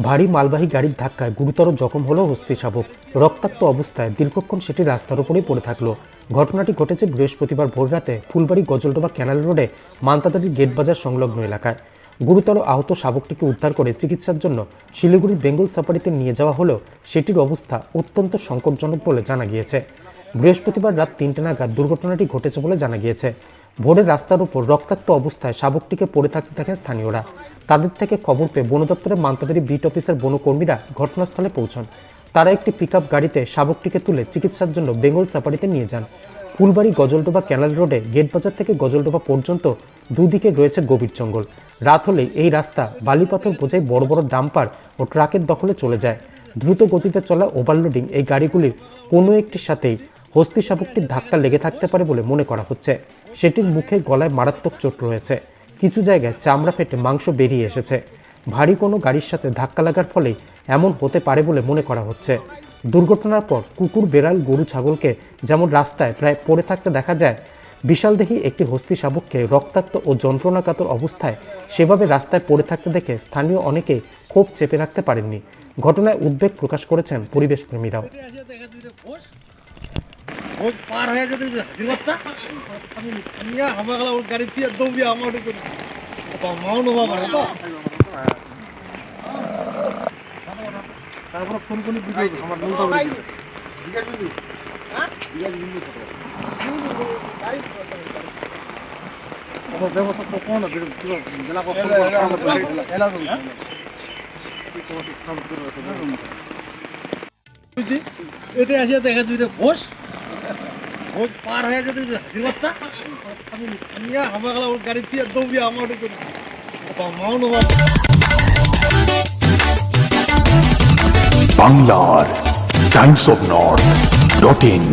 ভারী মালবাহী গাড়ির ধাক্কায় গুরুতর জখম হলো হস্তি শাবক। রক্তাক্ত অবস্থায় দীর্ঘক্ষণ সেটি রাস্তার উপরেই পড়ে থাকলো। ঘটনাটি ঘটেছে বৃহস্পতিবার ভোররাতে ফুলবাড়ি গজলডোবা ক্যানাল রোডে মান্তাদারির গেট বাজার সংলগ্ন এলাকায়। গুরুতর আহত শাবকটিকে উদ্ধার করে চিকিৎসার জন্য শিলিগুড়ির বেঙ্গল সাফারিতে নিয়ে যাওয়া হলেও সেটির অবস্থা অত্যন্ত সংকটজনক বলে জানা গিয়েছে। বৃহস্পতিবার রাত 3টে নাগাদ দুর্ঘটনাটি ঘটেছে বলে জানা গিয়েছে। ভোরে রাস্তার উপর রক্তাক্ত অবস্থায় শাবকটিকে পড়ে থাকতে দেখেন স্থানীয়রা। তাদের থেকে খবর পেয়ে বন দপ্তরের মান্তাদারি বিট অফিসের বনকর্মীরা ঘটনাস্থলে পৌঁছান। তারা একটি পিকআপ গাড়িতে শাবকটিকে তুলে চিকিৎসার জন্য বেঙ্গল সাফারিতে নিয়ে যান। ফুলবাড়ি গজলডোবা ক্যানাল রোডে গেট বাজার থেকে গজলডোবা পর্যন্ত দুদিকে রয়েছে গভীর জঙ্গল। রাত হলেই এই রাস্তা বালিপাথর বোঝাই বড় বড় ডাম্পার ও ট্রাকের দখলে চলে যায়। দ্রুত গতিতে চলা ওভারলোডিং এই গাড়িগুলির কোনো একটির সাথেই হস্তি শাবকটির ধাক্কা লেগে থাকতে পারে বলে মনে করা হচ্ছে। সেটির মুখে গলায় মারাত্মক চোট রয়েছে। কিছু জায়গায় চামড়া ফেটে মাংস বেরিয়ে এসেছে। ভারী কোনো গাড়ির সাথে ধাক্কা লাগার ফলেই এমন হতে পারে বলে মনে করা হচ্ছে। দুর্ঘটনার পর কুকুর, বেড়াল, গরু, ছাগলকে যেমন রাস্তায় প্রায় পড়ে থাকতে দেখা যায়, বিশালদেহী একটি হস্তি শাবককে রক্তাক্ত ও যন্ত্রণাকাতর অবস্থায় সেভাবে রাস্তায় পড়ে থাকতে দেখে স্থানীয় অনেকেই ক্ষোভ চেপে রাখতে পারেননি। ঘটনায় উদ্বেগ প্রকাশ করেছেন পরিবেশ প্রেমীরাও। পার হয়ে যেতে বাচ্চা আমার গাড়ি দিয়ে দৌড়িয়ে আমার মাউন্ট হওয়া পারে তো তারপরে ফোন করে আমার ব্যবস্থা তো কোন জেলা এটা আসিয়া দেখা দুইটা ঘোষ পার হয়ে যেতে বাচ্চা আমার গাড়ি দিয়ে দৌড়িয়ে আমার মাউন্ট হওয়া বাংলার টাইমস অফ নর্থ.in